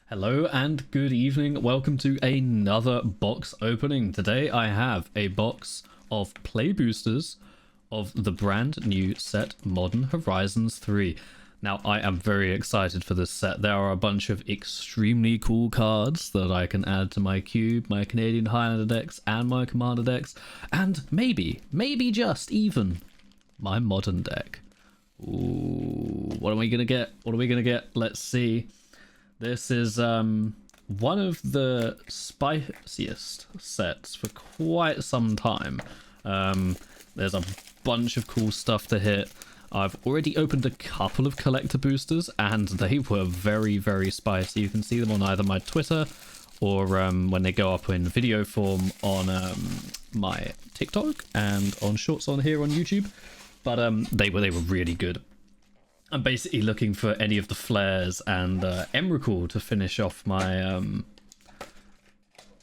Hello and good evening. Welcome to another box opening. Today I have a box of play boosters of the brand new set Modern Horizons 3. Now I am very excited for this set. There are a bunch of extremely cool cards that I can add to my cube, my Canadian Highlander decks and my Commander decks, and maybe just even my modern deck. Ooh, what are we gonna get? Let's see. This is one of the spiciest sets for quite some time. There's a bunch of cool stuff to hit. I've already opened a couple of collector boosters and they were very spicy. You can see them on either my Twitter or when they go up in video form on my TikTok and on shorts on here on YouTube. But they were really good. I'm basically looking for any of the flares and Emrakul to finish off my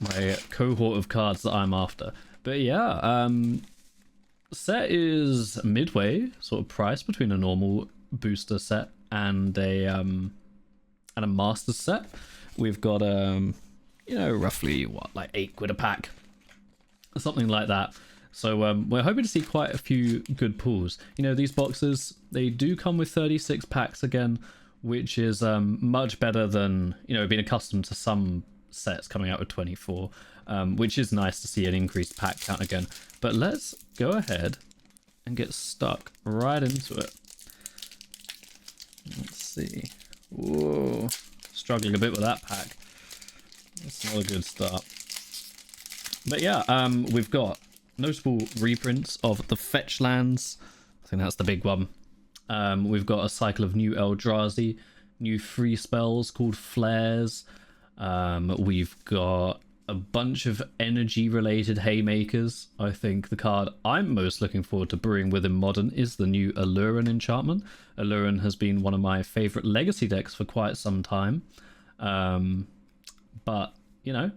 my cohort of cards that I'm after. But yeah, set is midway sort of price between a normal booster set and a master set. We've got you know, roughly what, like £8 a pack, something like that. So we're hoping to see quite a few good pulls. You know, these boxes, they do come with 36 packs again, which is much better than, you know, being accustomed to some sets coming out with 24, which is nice to see an increased pack count again. But let's go ahead and get stuck right into it. Let's see. Whoa, struggling a bit with that pack. That's not a good start. But yeah, we've got notable reprints of the fetch lands. I think that's the big one. We've got a cycle of new Eldrazi, new free spells called Flares. We've got a bunch of energy related haymakers. I think the card I'm most looking forward to brewing with in Modern is the new Alluran enchantment. Alluran has been one of my favorite legacy decks for quite some time. But, you know,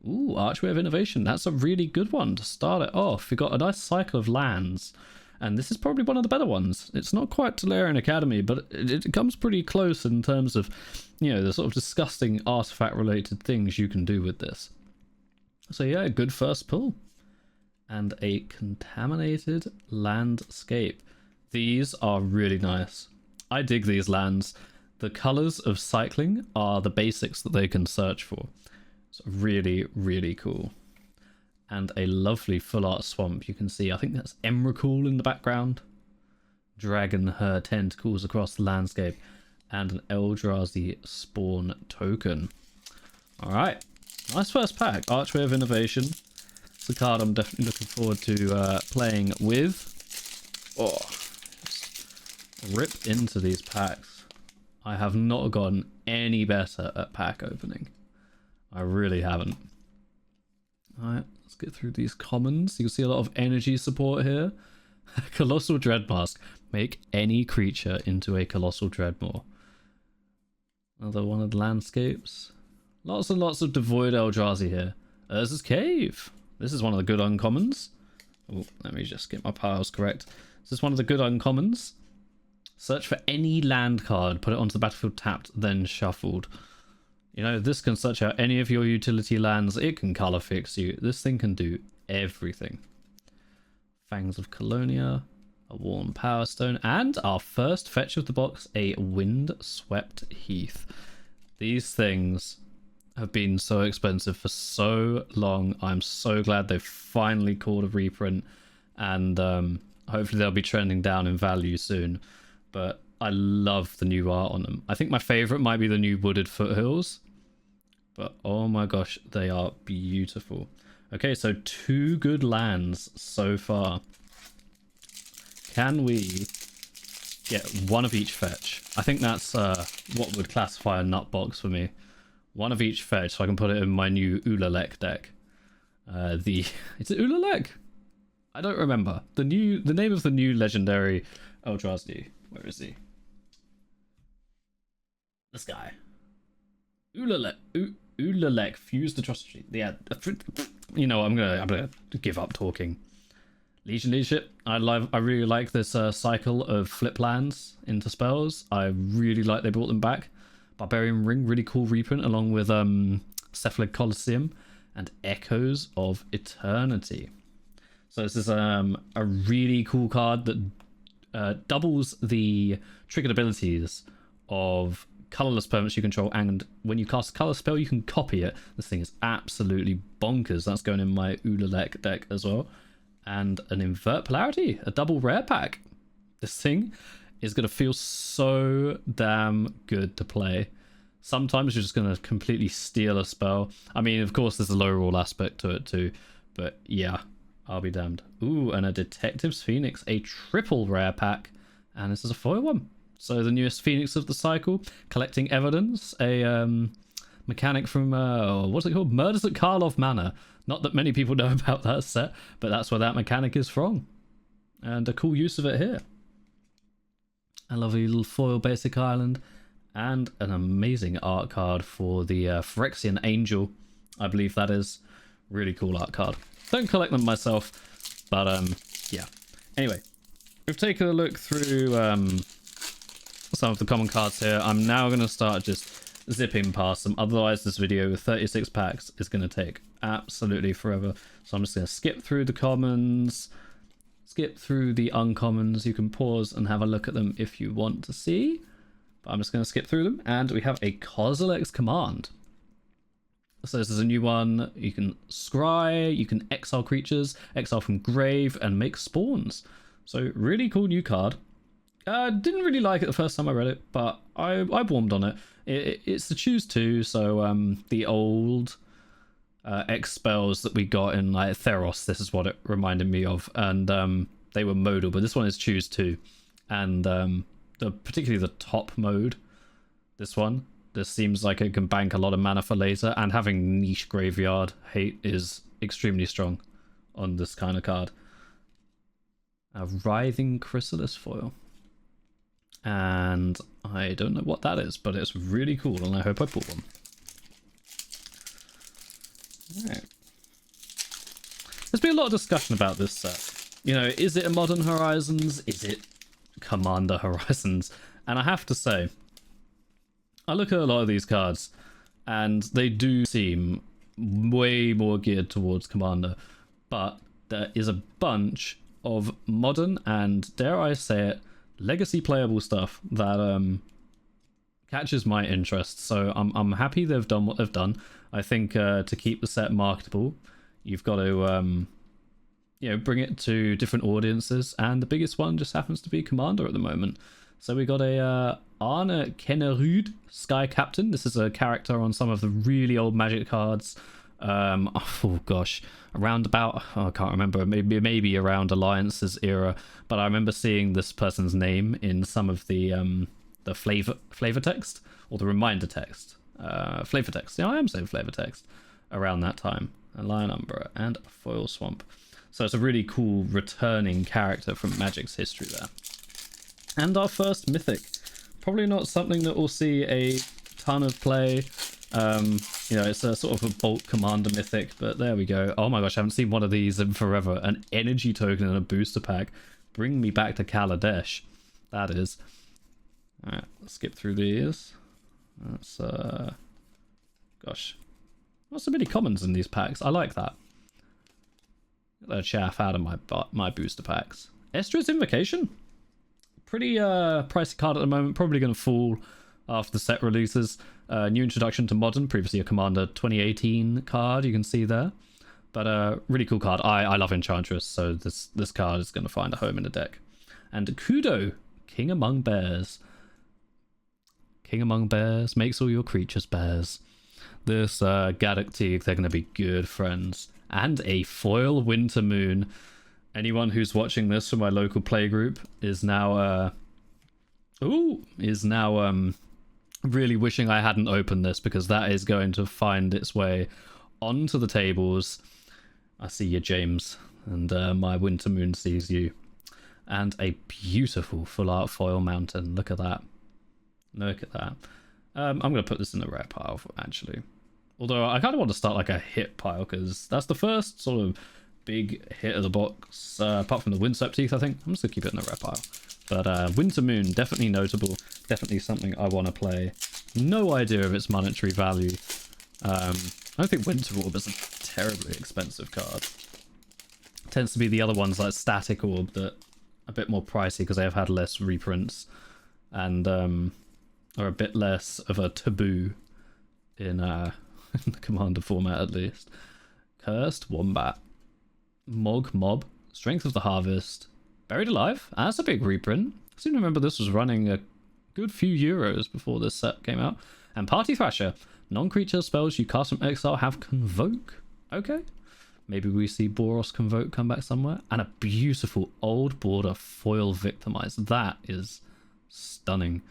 ooh, Archway of Innovation. That's a really good one to start it off. We've got a nice cycle of lands. And this is probably one of the better ones. It's not quite Tolarian Academy, but it comes pretty close in terms of, you know, the sort of disgusting artifact-related things you can do with this. So yeah, good first pull. And a Contaminated Landscape. These are really nice. I dig these lands. The colours of cycling are the basics that they can search for. It's really cool. And a lovely full art swamp. You can see, I think that's Emrakul in the background, dragging her tentacles across the landscape, and an Eldrazi spawn token. Alright, nice first pack. Archway of Innovation. It's a card I'm definitely looking forward to playing with. Oh, just rip into these packs. I have not gotten any better at pack opening. I really haven't. Alright, let's get through these commons. You can see a lot of energy support here. Colossal Dreadmask. Make any creature into a Colossal Dreadmaw. Another one of the landscapes. Lots and lots of Devoid Eldrazi here. Urza's Cave. This is one of the good uncommons. Oh, let me just get my piles correct. This is one of the good uncommons. Search for any land card, put it onto the battlefield tapped, then shuffled. You know, this can search out any of your utility lands. It can color fix you. This thing can do everything. Fangs of Colonia, a Worn Power Stone, and our first fetch of the box, a Windswept Heath. These things have been so expensive for so long. I'm so glad they've finally called a reprint, and hopefully they'll be trending down in value soon. But I love the new art on them. I think my favorite might be the new Wooded Foothills. But oh my gosh, they are beautiful. Okay, so 2 good lands so far. Can we get one of each fetch? I think that's what would classify a nut box for me. One of each fetch, so I can put it in my new Ulalek deck. Is it Ulalek? I don't remember. The name of the new legendary Eldrazi. Where is he? This guy. Ulalek, Fused Atrocity. Yeah, you know, I'm gonna give up talking. Legion Leadership. I really like this cycle of flip lands into spells. I really like they brought them back. Barbarian Ring, really cool reprint, along with Cephalid Colosseum and Echoes of Eternity. So this is a really cool card that doubles the triggered abilities of colorless permanents you control, and when you cast a color spell, you can copy it. This thing is absolutely bonkers. That's going in my Ulalek deck as well. And an Invert Polarity, a double rare pack. This thing is going to feel so damn good to play. Sometimes you're just going to completely steal a spell. I mean, of course, there's a low roll aspect to it too, but yeah, I'll be damned. Ooh, and a Detective's Phoenix, a triple rare pack, and this is a foil one. So the newest Phoenix of the cycle, collecting evidence, a mechanic from, what's it called? Murders at Karlov Manor. Not that many people know about that set, but that's where that mechanic is from. And a cool use of it here. A lovely little foil basic island, and an amazing art card for the Phyrexian Angel, I believe that is. Really cool art card. Don't collect them myself, but yeah. Anyway, we've taken a look through some of the common cards here. I'm now going to start just zipping past them. Otherwise, this video with 36 packs is going to take absolutely forever. So I'm just going to skip through the commons, skip through the uncommons. You can pause and have a look at them if you want to see. But I'm just going to skip through them. And we have a Kozilek's Command. So this is a new one. You can scry, you can exile creatures, exile from grave, and make spawns. So really cool new card. Didn't really like it the first time I read it, but I warmed on it. It's the choose 2, so the old X spells that we got in like Theros, this is what it reminded me of, and they were modal, but this one is choose 2, and particularly the top mode, this seems like it can bank a lot of mana for later, and having niche graveyard hate is extremely strong on this kind of card. A Writhing Chrysalis foil. And I don't know what that is, but it's really cool, and I hope I pull one. Alright. There's been a lot of discussion about this set. You know, is it a Modern Horizons? Is it Commander Horizons? And I have to say, I look at a lot of these cards, and they do seem way more geared towards Commander, but there is a bunch of modern and, dare I say it, legacy playable stuff that catches my interest. So I'm happy they've done what they've done. I think to keep the set marketable, you've got to you know, bring it to different audiences, and the biggest one just happens to be Commander at the moment. So we got a Arne Kennerud Sky Captain. This is a character on some of the really old Magic cards. Oh gosh, around about, I can't remember, maybe around Alliance's era, but I remember seeing this person's name in some of the flavor text, or the reminder text, flavor text. Yeah, I am saying flavor text around that time. A Lion Umbra and a Foil Swamp. So it's a really cool returning character from Magic's history there. And our first mythic. Probably not something that will see a ton of play. You know, it's a sort of a bulk commander mythic, but there we go. Oh my gosh, I haven't seen one of these in forever. An energy token and a booster pack. Bring me back to Kaladesh. That is. Alright, let's skip through these. That's, gosh. Not so many commons in these packs. I like that. Get that chaff out of my booster packs. Estra's Invocation. Pretty pricey card at the moment. Probably going to fall after the set releases. New introduction to Modern, previously a Commander 2018 card, you can see there. But really cool card. I love Enchantress, so this card is going to find a home in the deck. And Kudo, King Among Bears. King Among Bears makes all your creatures bears. This Gaddock Teague, they're going to be good friends. And a foil Winter Moon. Anyone who's watching this from my local playgroup is now really wishing I hadn't opened this, because that is going to find its way onto the tables. I see you, James, and my Winter Moon sees you. And a beautiful full art foil mountain. Look at that. Look at that. I'm going to put this in the rare pile, actually. Although I kind of want to start like a hit pile, because that's the first sort of big hit of the box, apart from the Windswept Teeth, I think. I'm just going to keep it in the rare pile. But Winter Moon, definitely notable. Definitely something I want to play No idea of its monetary value. I don't think Winter Orb is a terribly expensive card. It tends to be the other ones like Static Orb that are a bit more pricey because they have had less reprints and are a bit less of a taboo in the Commander format at least. Cursed Wombat. Mog Mob. Strength of the Harvest. Buried Alive. That's a big reprint. I seem to remember this was running a good few euros before this set came out. And Party Thrasher. Non-creature spells you cast from exile have Convoke. Okay. Maybe we see Boros Convoke come back somewhere. And a beautiful old border foil Victimize. That is stunning.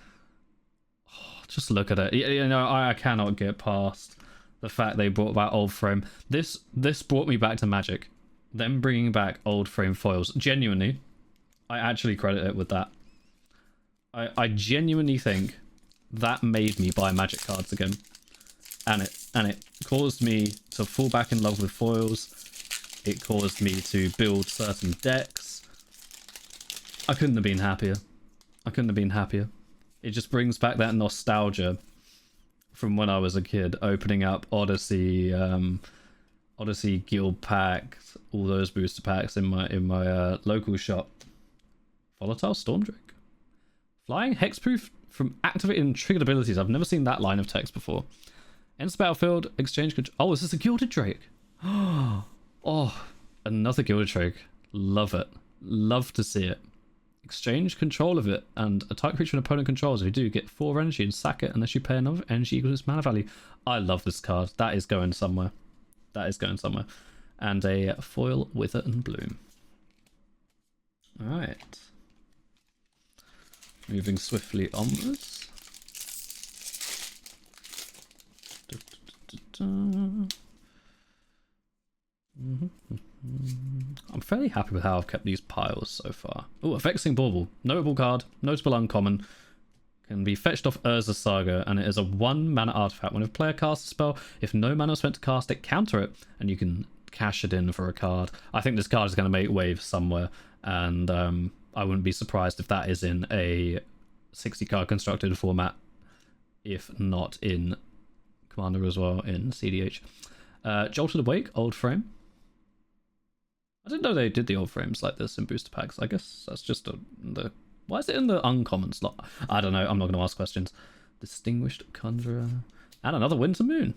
Oh, just look at it. You know, I cannot get past the fact they brought back old frame. This brought me back to Magic. Them bringing back old frame foils. Genuinely, I actually credit it with that. I genuinely think that made me buy Magic cards again. And it caused me to fall back in love with foils. It caused me to build certain decks. I couldn't have been happier. I couldn't have been happier. It just brings back that nostalgia from when I was a kid, opening up Odyssey, Odyssey Guild packs, all those booster packs in my local shop. Volatile Stormdrake. Flying hexproof from activated and triggered abilities. I've never seen that line of text before. Ends battlefield, exchange control. Oh, is this a Gilded Drake? Oh, another Gilded Drake. Love it. Love to see it. Exchange control of it, and a type creature an opponent controls. If you do, get 4 energy and sack it unless you pay enough energy equals its mana value. I love this card. That is going somewhere. That is going somewhere. And a foil Wither and Bloom. Alright. Moving swiftly onwards. I'm fairly happy with how I've kept these piles so far. Oh, a Vexing Bauble. Notable card. Notable uncommon. Can be fetched off Urza's Saga, and it is a 1 mana artifact. When a player casts a spell, if no mana is spent to cast it, counter it, and you can cash it in for a card. I think this card is going to make waves somewhere, and I wouldn't be surprised if that is in a 60 card constructed format, if not in Commander as well, in CDH. Jolted Awake, old frame. I didn't know they did the old frames like this in booster packs. I guess that's just the... Why is it in the uncommon slot? I don't know. I'm not going to ask questions. Distinguished Conjurer. And another Winter Moon.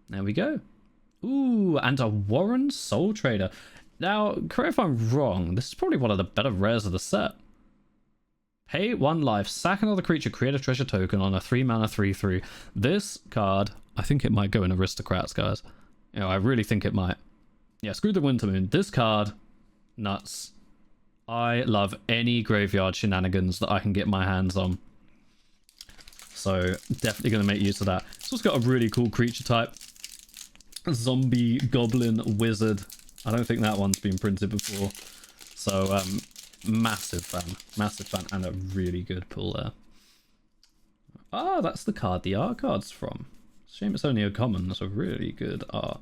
There we go. Ooh, and a Warren Soul Trader. Now, correct if I'm wrong, this is probably one of the better rares of the set. Pay 1 life, sack another creature, create a treasure token on a 3 mana 3/3. This card, I think it might go in Aristocrats, guys. You know, I really think it might. Yeah, screw the Winter Moon. This card, nuts. I love any graveyard shenanigans that I can get my hands on. So, definitely going to make use of that. It's also got a really cool creature type. Zombie, Goblin, Wizard. I don't think that one's been printed before. So, massive fan, and a really good pull there. Ah, that's the card the art card's from. Shame it's only a common. That's a really good art.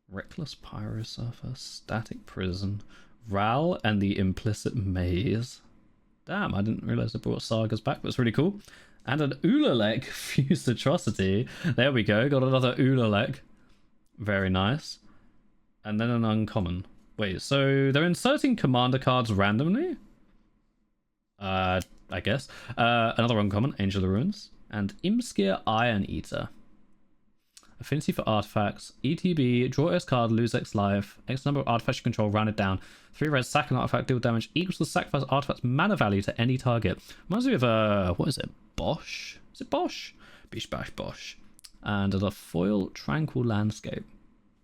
Reckless Pyrosurfer, Static Prison, Ral and the Implicit Maze. Damn, I didn't realize they brought sagas back, but it's really cool. And an Ulalek Fused Atrocity. There we go, got another Ulalek. Very nice. And then an uncommon. Wait, so they're inserting commander cards randomly? I guess. Another uncommon, Angel of Ruins. And Imskir Iron Eater. Affinity for artifacts. ETB, draw X card, lose X life. X number of artifacts you control, rounded down. 3 red, sack an artifact, deal damage equals the sacrifice artifact's mana value to any target. Reminds me of, what is it? Bosch? Is it Bosch? Bish Bash Bosch. And a foil Tranquil Landscape.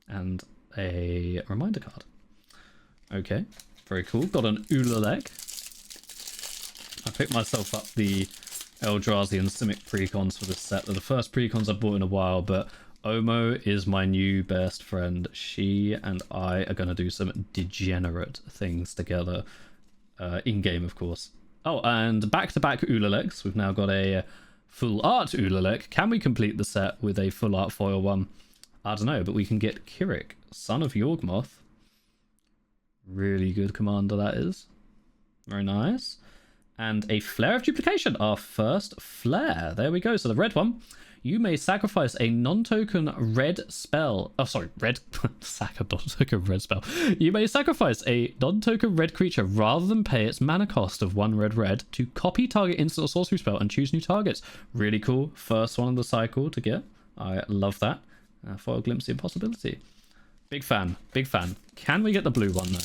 And a reminder card. Okay, very cool. Got an Ulalek. I picked myself up the Eldrazi and Simic precons for this set. They're the first precons I've bought in a while, but Omo is my new best friend. She and I are going to do some degenerate things together. In-game, of course. Oh, and back-to-back Ulaleks. We've now got a full art Ulalek. Can we complete the set with a full art foil one? I don't know, but we can get Kirik, Son of Yawgmoth. Really good commander, that is. Very nice. And a Flare of Duplication, our first Flare. There we go. So the red one, you may sacrifice a non-token red spell. Oh, sorry, red. Sack a non-token red spell. You may sacrifice a non-token red creature rather than pay its mana cost of 1 red to copy target instant or sorcery spell and choose new targets. Really cool. First one of the cycle to get. I love that. Foil Glimpse the Impossibility. Big fan. Big fan. Can we get the blue one, though?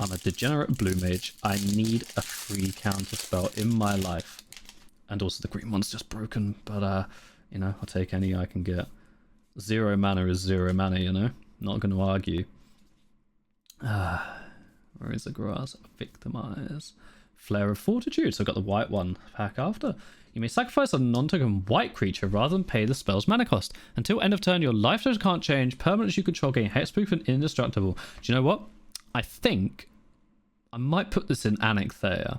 I'm a degenerate blue mage. I need a free counter spell in my life. And also the green one's just broken, but you know, I'll take any I can get. 0 mana is 0 mana, you know? Not going to argue. Where is the grass? Victimize. Flare of Fortitude. So I've got the white one back after. You may sacrifice a non-token white creature rather than pay the spell's mana cost. Until end of turn, your life total can't change. Permanents you control gain hexproof and indestructible. Do you know what? I think I might put this in Anecthea.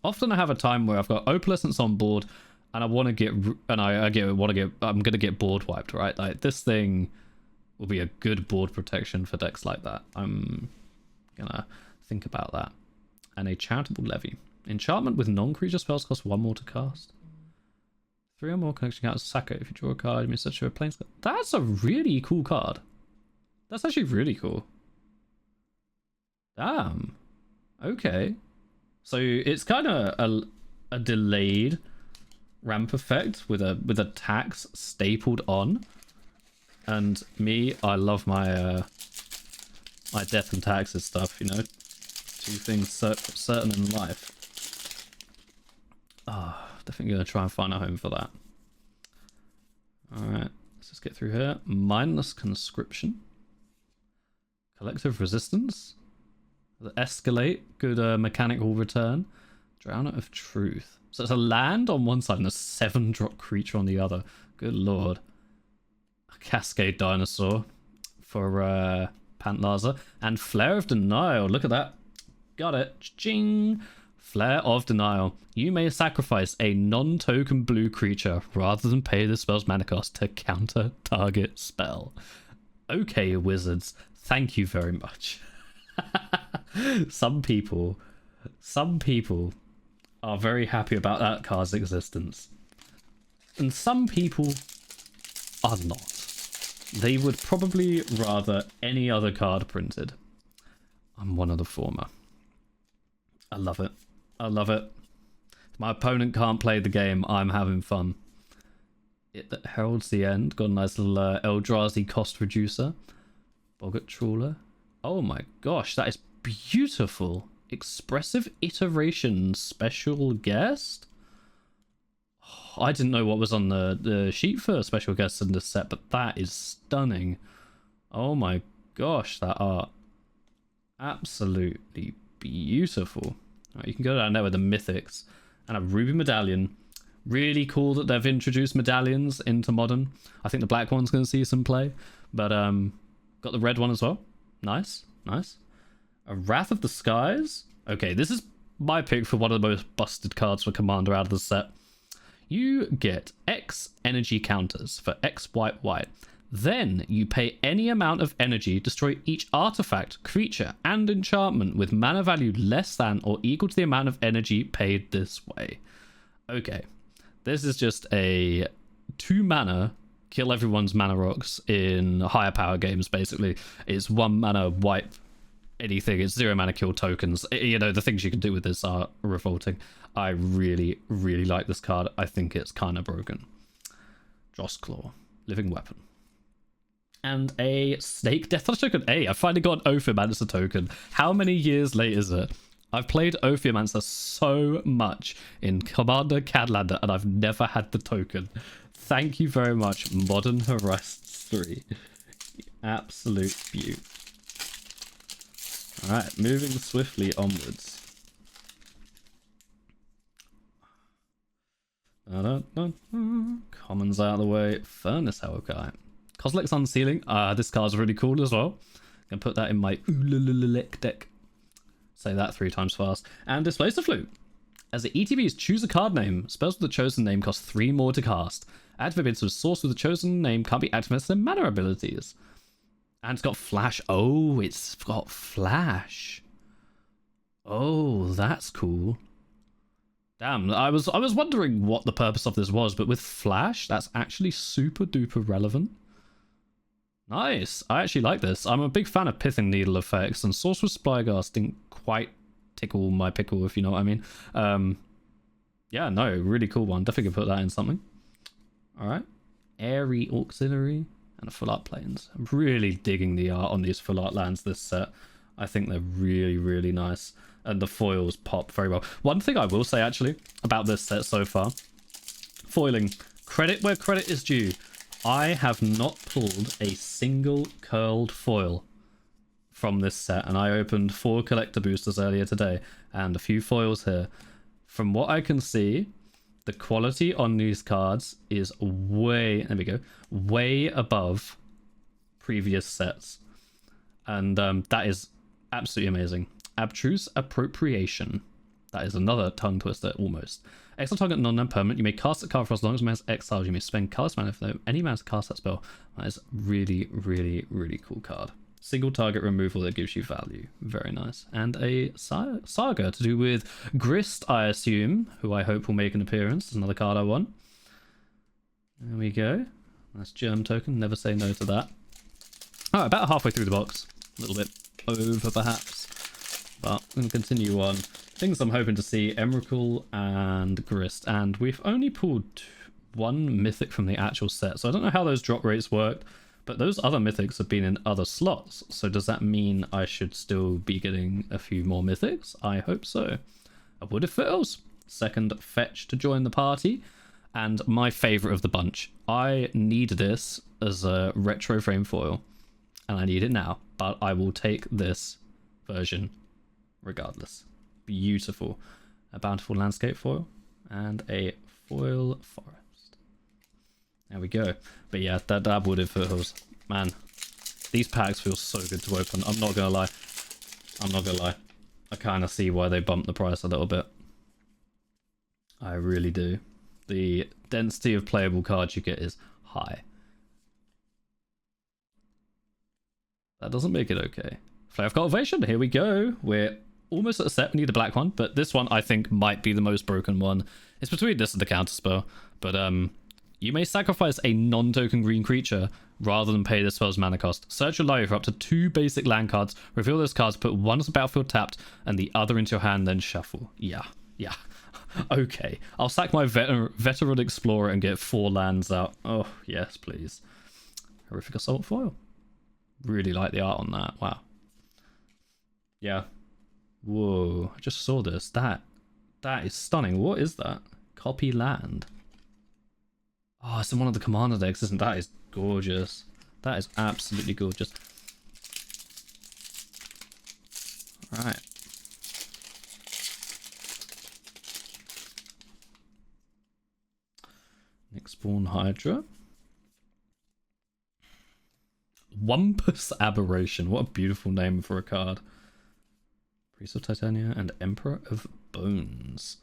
Often I have a time where I've got Opalescence on board and I want to get, I'm going to get board wiped, right? Like, this thing will be a good board protection for decks like that. I'm going to think about that. And a Charitable Levy. Enchantment with non-creature spells cost 1 more to cast. 3 or more connection counters sack it if you draw a card. You may search for a planescape. That's a really cool card. That's actually really cool. Damn. Okay. So it's kind of a delayed ramp effect with a tax stapled on. And me, I love my my death and taxes stuff, you know. 2 things certain in life. Definitely gonna try and find a home for that. Alright, let's just get through here. Mindless Conscription. Collective Resistance. The Escalate, good mechanical return. Drowner of Truth. So it's a land on one side and a 7-drop creature on the other. Good lord. A Cascade Dinosaur for Pantlaza. And Flare of Denial. Look at that. Got it. Ching. Flare of Denial. You may sacrifice a non-token blue creature rather than pay the spell's mana cost to counter target spell. Okay, wizards. Thank you very much. Some people are very happy about that card's existence. And some people are not. They would probably rather any other card printed. I'm one of the former. I love it. I love it. If my opponent can't play the game, I'm having fun. It that heralds the end. Got a nice little Eldrazi cost reducer. Boggart Trawler. Oh my gosh, that is beautiful. Expressive Iteration Special Guest. Oh, I didn't know what was on the sheet for special guests in this set, but that is stunning. Oh my gosh, that art. Absolutely beautiful. Right, you can go down there with the Mythics and a Ruby Medallion. Really cool that they've introduced medallions into Modern. I think the black one's going to see some play, but got the red one as well. Nice, nice. A Wrath of the Skies. Okay, this is my pick for one of the most busted cards for Commander out of the set. You get X energy counters for X white white. Then you pay any amount of energy, destroy each artifact, creature, and enchantment with mana value less than or equal to the amount of energy paid this way. Okay, this is just a 2 mana, kill everyone's mana rocks in higher power games, basically. It's 1 mana, wipe anything. It's 0 mana, kill tokens. You know, the things you can do with this are revolting. I really, really like this card. I think it's kind of broken. Dross Claw, Living Weapon. And a Snake Death Touch token. Hey, I finally got an Ophiomancer token. How many years late is it? I've played Ophiomancer so much in Commander Cadlander, and I've never had the token. Thank you very much, Modern Horizons 3. Absolute beaut. Alright, moving swiftly onwards. Commons out of the way. Furnace Hellkite. Kozilek's Unsealing. This card's really cool as well. Gonna put that in my Ulululek deck. Say that 3 times fast. And Displace the Flute. As the ETBs choose a card name, spells with the chosen name cost 3 more to cast. Activate with source with the chosen name can't be activated as their mana abilities. And it's got Flash. Oh, it's got Flash. Oh, that's cool. Damn, I was wondering what the purpose of this was, but with Flash, that's actually super duper relevant. Nice. I actually like this. I'm a big fan of pithing needle effects, and Sorcerer's Spyglass didn't quite tickle my pickle, if you know what I mean. Yeah, no, really cool one. Definitely could put that in something. All right. Airy Auxiliary and full art planes. I'm really digging the art on these full art lands this set. I think they're really, really nice. And the foils pop very well. One thing I will say, actually, about this set so far. Foiling. Credit where credit is due. I have not pulled a single curled foil from this set. And I opened 4 collector boosters earlier today. And a few foils here. From what I can see, the quality on these cards is way... There we go. Way above previous sets. And that is absolutely amazing. Abstruse Appropriation. That is another tongue twister, almost. Exile target non-land permanent. You may cast a card for as long as man is exiled. You may spend colorless mana if any man to cast that spell. That is really, really, really cool card. Single target removal that gives you value. Very nice. And a saga to do with Grist, I assume, who I hope will make an appearance. There's another card I want. There we go. That's Germ token. Never say no to that. Alright, about halfway through the box. A little bit over, perhaps. But I'm going to continue on. Things I'm hoping to see, Emrakul and Grist. And we've only pulled 1 mythic from the actual set. So I don't know how those drop rates worked. But those other mythics have been in other slots. So does that mean I should still be getting a few more mythics? I hope so. A Wood of Fiddles. Second fetch to join the party. And my favourite of the bunch. I need this as a retro frame foil. And I need it now. But I will take this version regardless. Beautiful. A Bountiful Landscape foil. And a foil forest. There we go. But yeah, that Wood of Fiddles. Man, these packs feel so good to open. I'm not going to lie. I kind of see why they bumped the price a little bit. I really do. The density of playable cards you get is high. That doesn't make it okay. Flare of Cultivation, here we go. We're almost at a set. We need a black one, but this one I think might be the most broken one. It's between this and the counterspell, but you may sacrifice a non-token green creature rather than pay this spell's mana cost. Search your library for up to 2 basic land cards, reveal those cards, put one as a battlefield tapped and the other into your hand, then shuffle. Yeah. Okay, I'll sack my veteran explorer and get 4 lands out. Oh yes, please. Horrific Assault foil. Really like the art on that. Wow. Yeah. Whoa, I just saw this. That is stunning. What is that? Copy land. Oh, it's in one of the commander decks, isn't that? Is gorgeous. That is absolutely gorgeous. Alright. Nyxborn Hydra. Wumpus Aberration. What a beautiful name for a card. Priest of Titania and Emperor of Bones.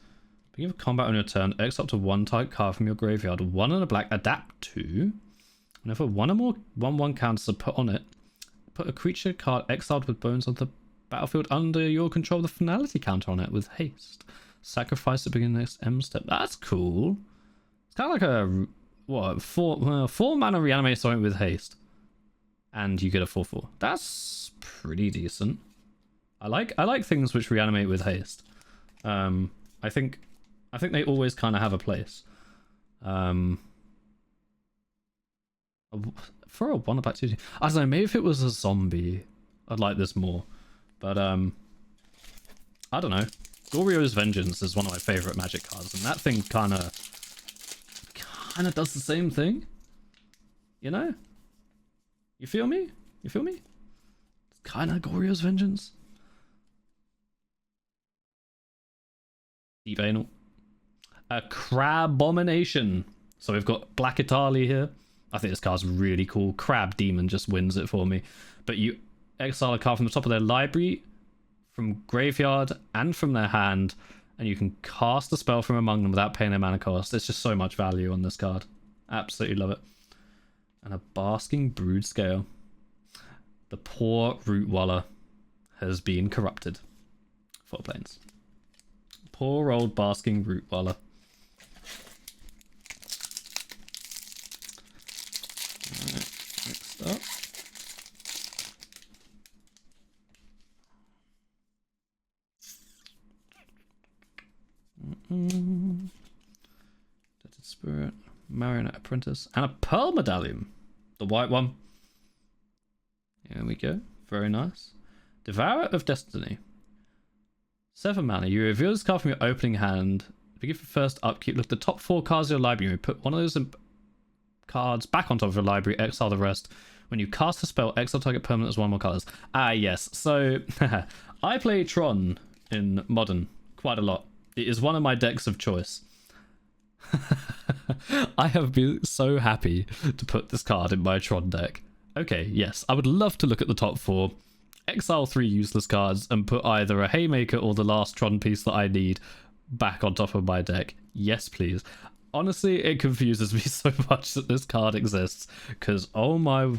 Beginning of combat on your turn, exile up to 1 type card from your graveyard. 1 and a black, adapt to. Whenever 1 or more 1/1 counters are put on it, put a creature card exiled with bones on the battlefield under your control with a finality counter on it with haste. Sacrifice to begin the next M step. That's cool. It's kind of like a, what, 4 mana reanimate something with haste. And you get a 4/4. That's pretty decent. I like things which reanimate with haste. I think they always kind of have a place. For a 1 back 2, I don't know, maybe if it was a zombie, I'd like this more. But I don't know. Goryo's Vengeance is one of my favorite Magic cards, and that thing kind of does the same thing. You know? You feel me? You feel me? It's kind of Goryo's Vengeance. Deep Anal. A Crabomination. So we've got Black Italy here. I think this card's really cool. Crab Demon just wins it for me. But you exile a card from the top of their library, from graveyard, and from their hand, and you can cast a spell from among them without paying their mana cost. There's just so much value on this card. Absolutely love it. And a Basking Brood Scale. The poor Root Waller has been corrupted. 4 planes. Poor old basking rootwaller. Alright, next up. Deaded Spirit, Marionette Apprentice, and a Pearl Medallion. The white one. Here we go. Very nice. Devourer of Destiny. 7 mana. You reveal this card from your opening hand. If you give your first upkeep, look at the top 4 cards of your library. Put one of those cards back on top of your library, exile the rest. When you cast a spell, exile target permanent as 1 more colors. Ah, yes. So, I play Tron in Modern quite a lot. It is one of my decks of choice. I have been so happy to put this card in my Tron deck. Okay, yes, I would love to look at the top 4, exile 3 useless cards, and put either a Haymaker or the last Tron piece that I need back on top of my deck. Yes, please. Honestly, it confuses me so much that this card exists, because oh my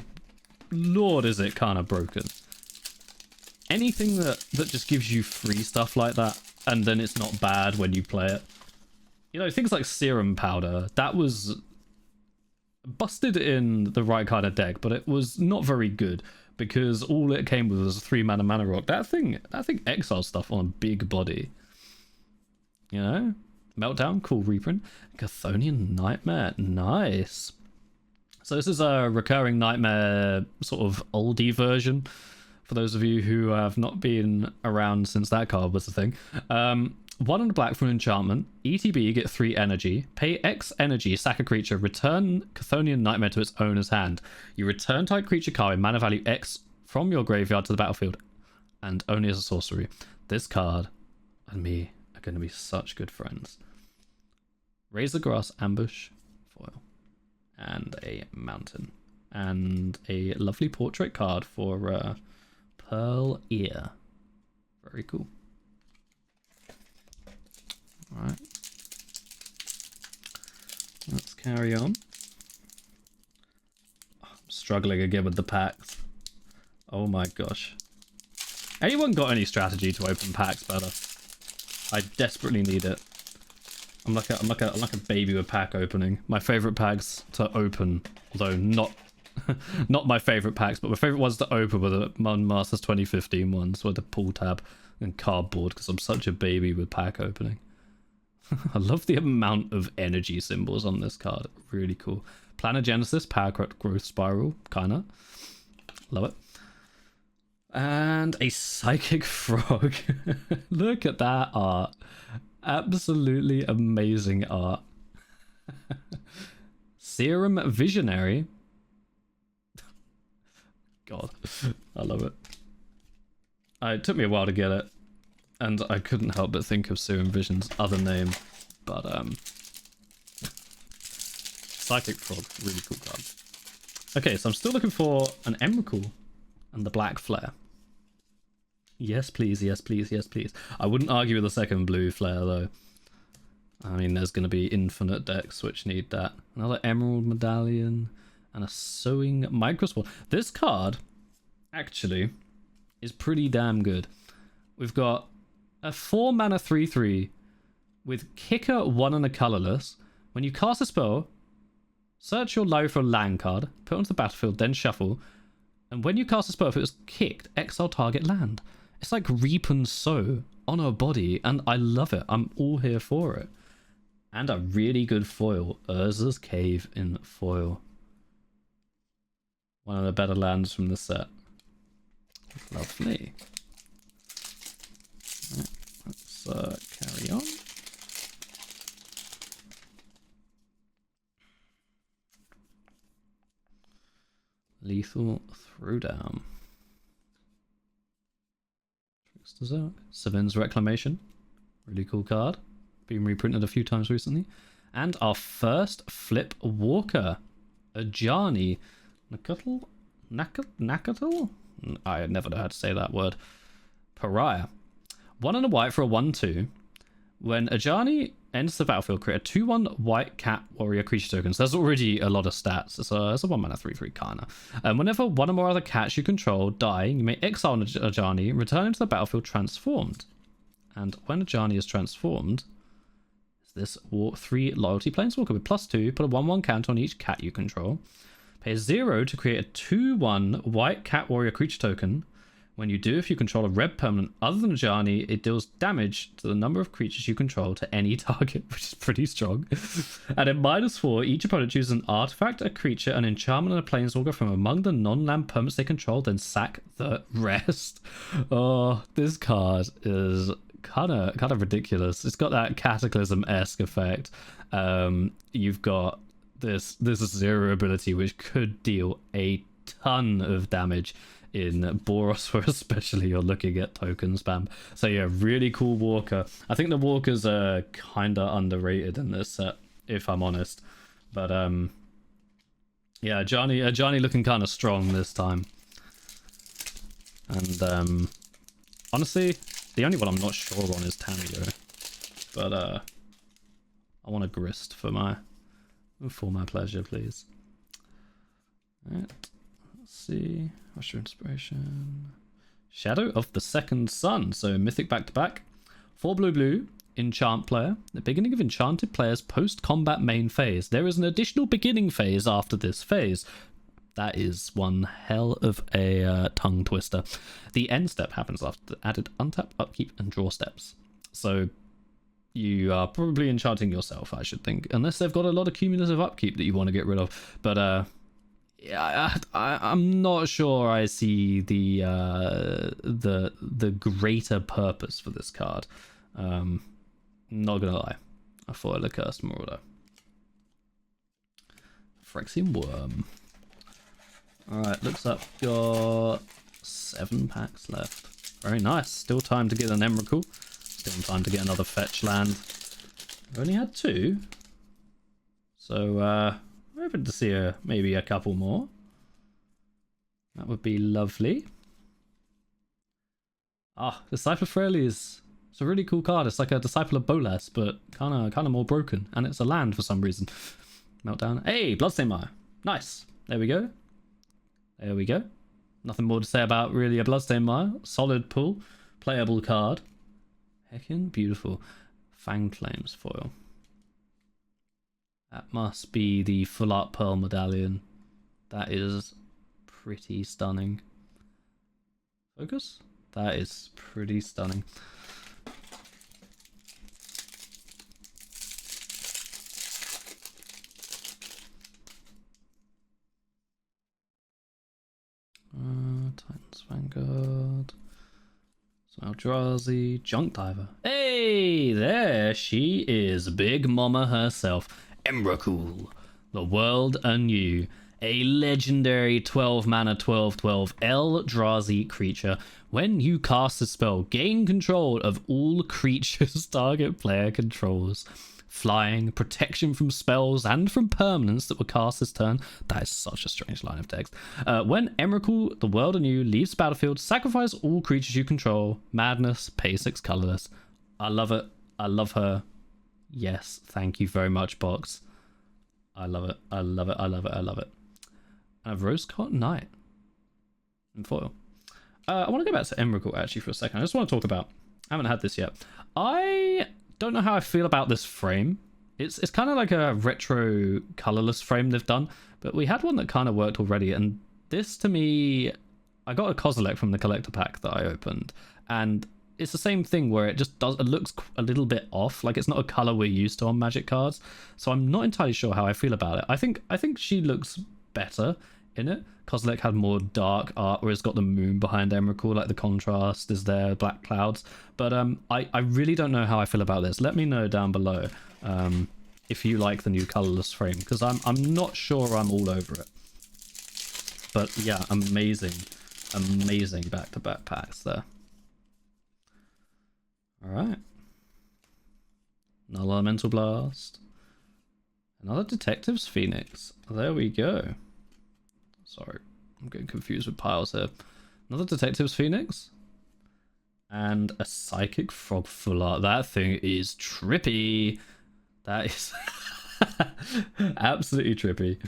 lord, is it kind of broken. Anything that just gives you free stuff like that, and then it's not bad when you play it. You know, things like Serum Powder, that was busted in the right kind of deck, but it was not very good because all it came with was a 3 mana rock. That thing exiles stuff on a big body. You know? Meltdown, cool reprint. Chthonian Nightmare, nice. So this is a recurring Nightmare sort of oldie version. For those of you who have not been around since that card was the thing. 1 and a black from an enchantment. ETB, get 3 energy. Pay X energy, sack a creature. Return Chthonian Nightmare to its owner's hand. You return type creature card with mana value X from your graveyard to the battlefield. And only as a sorcery. This card and me are going to be such good friends. Razor Grass, Ambush, foil. And a mountain. And a lovely portrait card for Pearl Ear. Very cool. Alright. Let's carry on. I'm struggling again with the packs. Oh my gosh. Anyone got any strategy to open packs better? I desperately need it. I'm like a baby with pack opening. My favorite packs to open, although not not my favorite packs, but my favorite ones to open were the Masters 2015 ones with the pull tab and cardboard, because I'm such a baby with pack opening. I love the amount of energy symbols on this card. Really cool. Planogenesis, Power Growth Spiral, kinda. Love it. And a Psychic Frog. Look at that art. Absolutely amazing art. Serum Visionary. God, I love it. It took me a while to get it, and I couldn't help but think of Serum Vision's other name, but Psychic Frog, really cool card. Okay, so I'm still looking for an Emrakul and the Black Flare. Yes, please, yes, please, yes, please. I wouldn't argue with the second blue flare, though. I mean, there's going to be infinite decks which need that. Another Emerald Medallion and a Sowing Microspore. This card, actually, is pretty damn good. We've got a 4 mana 3/3 with Kicker 1 and a colorless. When you cast a spell, search your library for a land card, put it onto the battlefield, then shuffle. And when you cast a spell, if it was kicked, exile target land. It's like Reap and Sow on a body, and I love it. I'm all here for it. And a really good foil, Urza's Cave in foil. One of the better lands from the set. Lovely. Right, let's carry on. Lethal Throwdown. Savin's Reclamation. Really cool card. Been reprinted a few times recently. And our first Flip Walker. Ajani. Nakatul? I never know how to say that word. Pariah. 1 and a white for a 1/2. When Ajani enters the battlefield, create a 2/1 white cat warrior creature tokens. There's already a lot of stats. It's a 1 mana 3/3 kinda. And whenever one or more other cats you control die, you may exile an Ajani, return to the battlefield transformed. And when a Ajani is transformed, this 3 loyalty planeswalker with +2, put a 1/1 counter on each cat you control. Pay 0 to create a 2/1 white cat warrior creature token. When you do, if you control a red permanent other than Ajani, it deals damage to the number of creatures you control to any target, which is pretty strong. And at -4, each opponent chooses an artifact, a creature, an enchantment, and a planeswalker from among the non-land permanents they control, then sack the rest. Oh, this card is kind of ridiculous. It's got that Cataclysm-esque effect. You've got this 0 ability which could deal a ton of damage. In Boros, where especially you're looking at token spam. So yeah, really cool Walker. I think the Walkers are kind of underrated in this set, if I'm honest. But yeah, Ajani looking kind of strong this time. And honestly, the only one I'm not sure on is Tamio. But I want a Grist for my pleasure, please. Alright. See, what's your inspiration? Shadow of the Second Sun. So mythic back-to-back. 4 blue, enchant player. The beginning of enchanted player's post-combat main phase. There is an additional beginning phase after this phase. That is one hell of a tongue twister. The end step happens after the added untap, upkeep, and draw steps. So you are probably enchanting yourself, I should think, unless they've got a lot of cumulative upkeep that you want to get rid of. But yeah, I'm not sure I see the greater purpose for this card. Not gonna lie, I foil a Cursed Marauder. Phyrexian Worm. Alright, looks up your 7 packs left. Very nice. Still time to get an Emrakul. Still time to get another fetch land. I've only had 2. So we're hoping to see maybe a couple more. That would be lovely. Ah, Disciple of Freyalise is a really cool card. It's like a Disciple of Bolas, but kind of more broken. And it's a land for some reason. Meltdown. Hey, Bloodstained Mire. Nice. There we go. There we go. Nothing more to say about really a Bloodstained Mire. Solid pull. Playable card. Heckin' beautiful. Fang Flames foil. That must be the Full Art Pearl Medallion. That is pretty stunning. Focus? That is pretty stunning. Titan's Vanguard. Eldrazi, Junk Diver. Hey, there she is, Big Mama herself. Emrakul, the world anew. A legendary 12 mana 12/12 Eldrazi creature. When you cast a spell, gain control of all creatures target player controls. Flying, protection from spells and from permanents that were cast this turn. That is such a strange line of text. When Emrakul, the world anew, leaves the battlefield, sacrifice all creatures you control. Madness, pay 6 colorless. I love it. I love her. Yes, thank you very much, box. I love it. I love it. I love it. I love it. And a Rose-Cotton Knight in foil. I want to go back to Emrakul actually for a second. I just want to talk about. I haven't had this yet. I don't know how I feel about this frame. It's kind of like a retro colorless frame they've done, but we had one that kind of worked already, and this to me, I got a Kozilek from the collector pack that I opened, and it's the same thing where it looks a little bit off, like it's not a color we're used to on Magic cards. So I'm not entirely sure how I feel about it. I think she looks better in it. Kozilek had more dark art where it's got the moon behind Emrakul, like the contrast is there, black clouds. But I really don't know how I feel about this. Let me know down below if you like the new colorless frame, because I'm not sure I'm all over it. But yeah, amazing back-to-back packs there. Alright. Another Elemental Blast. Another Detective's Phoenix. There we go. Sorry, I'm getting confused with piles here. Another Detective's Phoenix. And a Psychic Frog Full Art. That thing is trippy. That is absolutely trippy.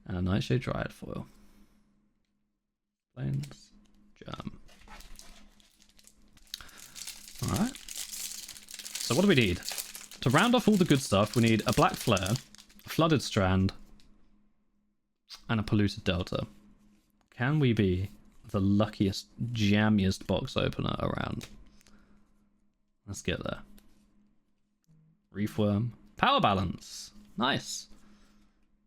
And a Nightshade Dryad foil. Plains. Jam. Alright. So what do we need? To round off all the good stuff, we need a black flare, a flooded strand, and a polluted delta. Can we be the luckiest, jammiest box opener around? Let's get there. Reefworm. Power balance. Nice.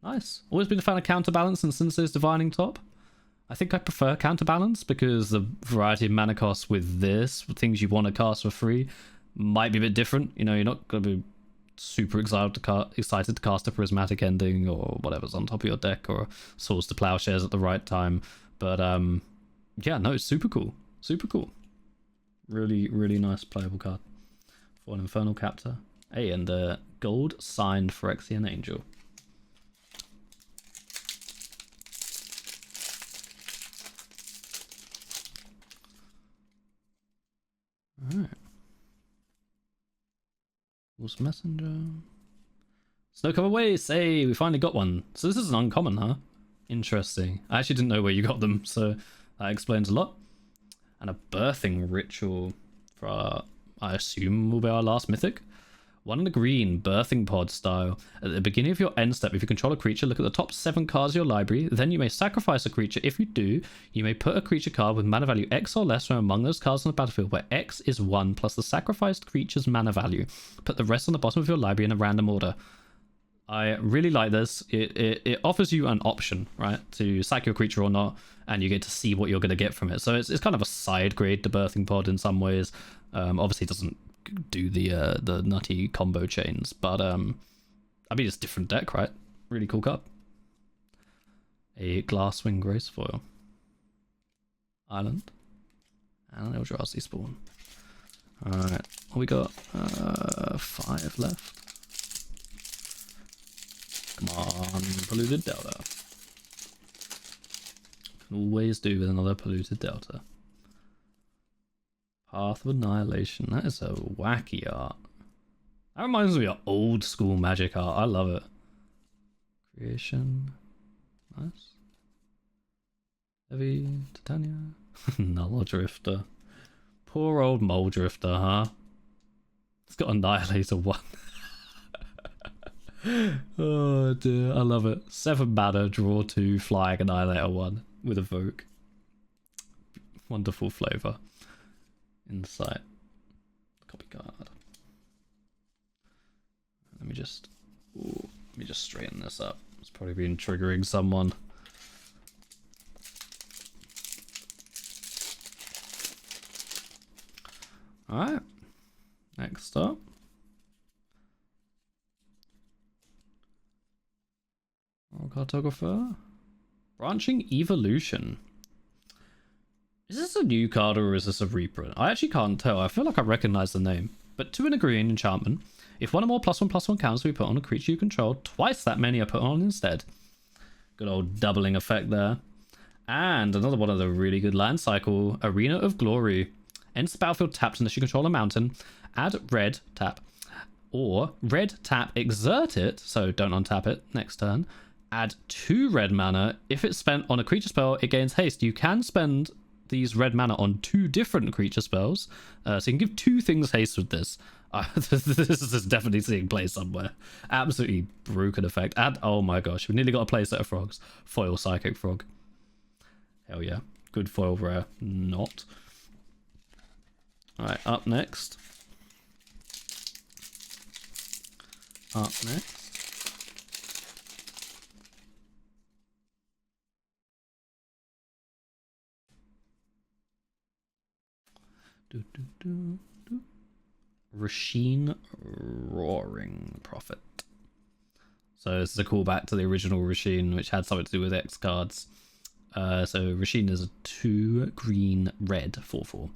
Nice. Always been a fan of counterbalance and Sensei's Divining Top. I think I prefer counterbalance because the variety of mana costs with this, with things you want to cast for free, might be a bit different. You know, you're not going to be super excited to cast a Prismatic Ending or whatever's on top of your deck, or Swords to Plowshares at the right time. But yeah, no, it's super cool. Super cool. Really, really nice playable card for an Infernal Captor. Hey, and gold signed Phyrexian Angel. Alright. Wolf's Messenger. Snow Cover Waste! Hey, we finally got one. So this is an uncommon, huh? Interesting. I actually didn't know where you got them, so that explains a lot. And a Birthing Ritual for our, I assume, will be our last mythic. 1 in a green, Birthing Pod style. At the beginning of your end step, if you control a creature, look at the top 7 cards of your library. Then you may sacrifice a creature. If you do, you may put a creature card with mana value X or less from among those cards on the battlefield, where X is 1 plus the sacrificed creature's mana value. Put the rest on the bottom of your library in a random order. I really like this. It offers you an option, right, to sack your creature or not, and you get to see what you're going to get from it. So it's kind of a side grade to Birthing Pod in some ways. Obviously, it doesn't do the nutty combo chains, but I mean, it's a different deck, right? Really cool card. A Glasswing Gracefoil, Island, and an Eldrazi Spawn. All right, we got 5 left. Come on, Polluted Delta. Can always do with another Polluted Delta. Path of Annihilation. That is a wacky art. That reminds me of old school Magic art. I love it. Creation. Nice. Heavy Titania. Null Drifter. Poor old Mole Drifter, huh? It's got Annihilator 1. Oh dear, I love it. 7 mana, draw 2, flying, Annihilator 1 with Evoke. Wonderful flavour. Insight. Copy card. Let me just straighten this up. It's probably been triggering someone. Alright. Next up. Cartographer. Branching Evolution. Is this a new card or is this a reprint? I actually can't tell. I feel like I recognize the name. But 2 in a green enchantment. If 1 or more +1/+1 counters we put on a creature you control, twice that many are put on instead. Good old doubling effect there. And another one of the really good land cycle, Arena of Glory. Ends the battlefield tapped unless you control a mountain. Add red, tap. Or red, tap, exert it, so don't untap it next turn. Add 2 red mana. If it's spent on a creature spell, it gains haste. You can spend these red mana on 2 different creature spells. So you can give 2 things haste with this. This is definitely seeing play somewhere. Absolutely broken effect. And oh my gosh, we nearly got a play set of frogs. Foil Psychic Frog. Hell yeah. Good foil rare. Not. Alright, up next. Up next. Rasheen Roaring Prophet. So this is a callback to the original Rasheen, which had something to do with X cards. So Rasheen is a 2 green red 4/4.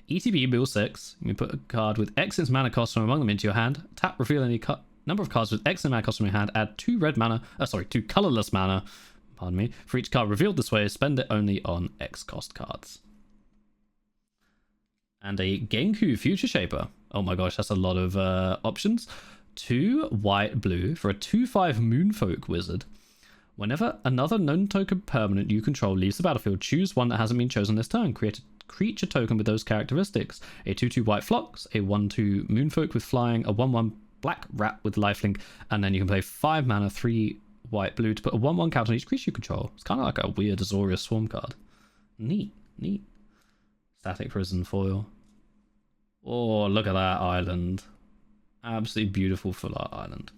ETB mill 6. You put a card with X its mana cost from among them into your hand. Tap, reveal any number of cards with X in mana cost from your hand. Add 2 red mana. 2 colorless mana. Pardon me. For each card revealed this way, spend it only on X cost cards. And a Genku Future Shaper. Oh my gosh, that's a lot of options. 2 white blue for a 2/5 Moonfolk Wizard. Whenever another non-token permanent you control leaves the battlefield, choose one that hasn't been chosen this turn. Create a creature token with those characteristics. A 2/2 white Phlox, a 1/2 Moonfolk with flying, a 1/1 black rat with lifelink, and then you can play 5 mana, 3 white blue to put a 1/1 count on each creature you control. It's kind of like a weird Azorius Swarm card. Neat. Static Prison foil. Oh, look at that island. Absolutely beautiful full art island.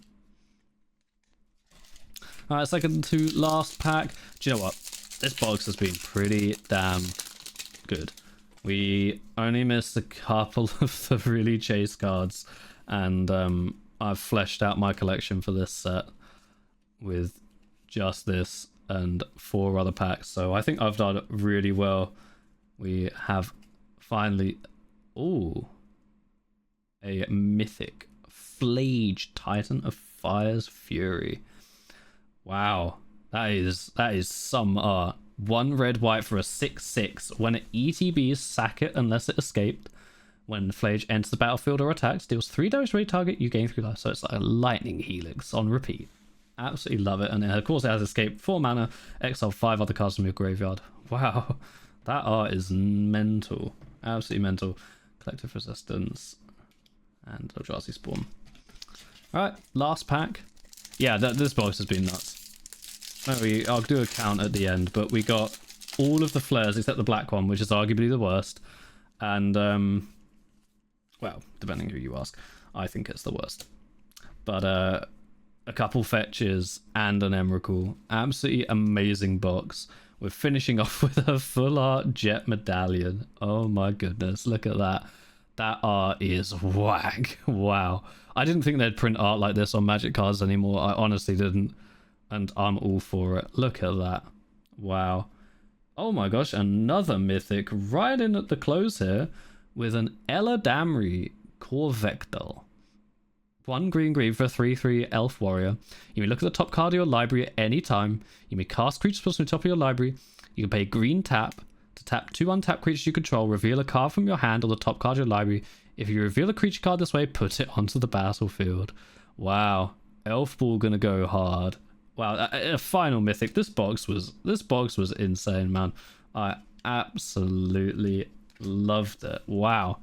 Alright, second to last pack. Do you know what? This box has been pretty damn good. We only missed a couple of the really chase cards, and I've fleshed out my collection for this set with just this and 4 other packs, so I think I've done really well. We have finally... Ooh. A mythic Flage Titan of Fire's Fury. Wow. That is some art. 1 red white for a 6/6. When it ETBs, sack it unless it escaped. When Flage enters the battlefield or attacks, deals 3 damage to a target, you gain 3 life. So it's like a lightning helix on repeat. Absolutely love it. And of course it has escape, 4 mana, exile 5 other cards from your graveyard. Wow. That art is mental. Absolutely mental. Collective Resistance and Eldrazi Spawn. Alright, last pack. Yeah, this box has been nuts. I'll do a count at the end, but we got all of the flares except the black one, which is arguably the worst. And, well, depending who you ask, I think it's the worst. But a couple fetches and an Emrakul. Absolutely amazing box. We're finishing off with a full art Jet Medallion. Oh my goodness, look at that. That art is whack. Wow. I didn't think they'd print art like this on Magic cards anymore. I honestly didn't. And I'm all for it. Look at that. Wow. Oh my gosh, another mythic right in at the close here with an Ella Damri Corvectal. 1 green for a 3/3 elf warrior. You may look at the top card of your library at any time. You may cast creature spells from the top of your library. You can pay green tap to tap 2 untapped creatures you control. Reveal a card from your hand or the top card of your library. If you reveal a creature card this way, put it onto the battlefield. Wow. Elf Ball gonna go hard. Wow, a final mythic. This box was insane, man. I absolutely loved it. Wow.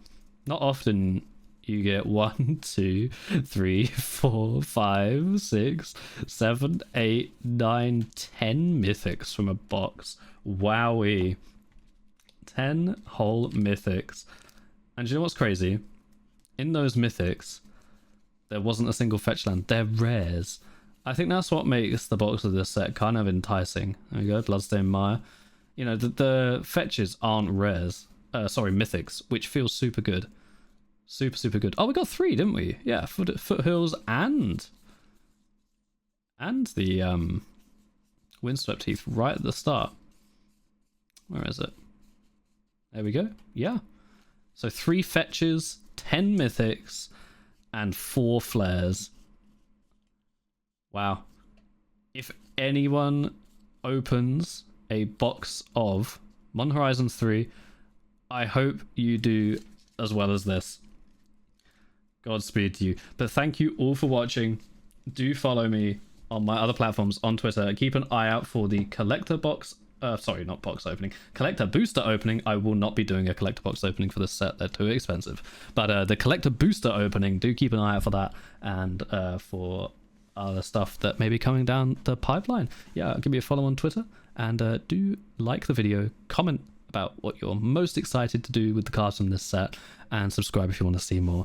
Not often you get 1, 2, 3, 4, 5, 6, 7, 8, 9, 10 mythics from a box. Wowee. 10 whole mythics. And do you know what's crazy? In those mythics, there wasn't a single fetch land. They're rares. I think that's what makes the box of this set kind of enticing. There we go, Bloodstained Mire. You know, the fetches aren't rares. Sorry, mythics, which feels super good. Super good. Oh, we got 3, didn't we? Yeah, Foothills and the Windswept Heath right at the start. Where is it? There we go. Yeah. So 3 fetches, 10 mythics, and 4 flares. Wow. If anyone opens a box of Modern Horizons 3, I hope you do as well as this. Godspeed to you. But thank you all for watching. Do follow me on my other platforms on Twitter. Keep an eye out for the collector box. Sorry, not box opening. Collector booster opening. I will not be doing a collector box opening for this set. They're too expensive. But the collector booster opening, do keep an eye out for that. And for other stuff that may be coming down the pipeline. Yeah, give me a follow on Twitter. And do like the video. Comment about what you're most excited to do with the cards from this set. And subscribe if you want to see more.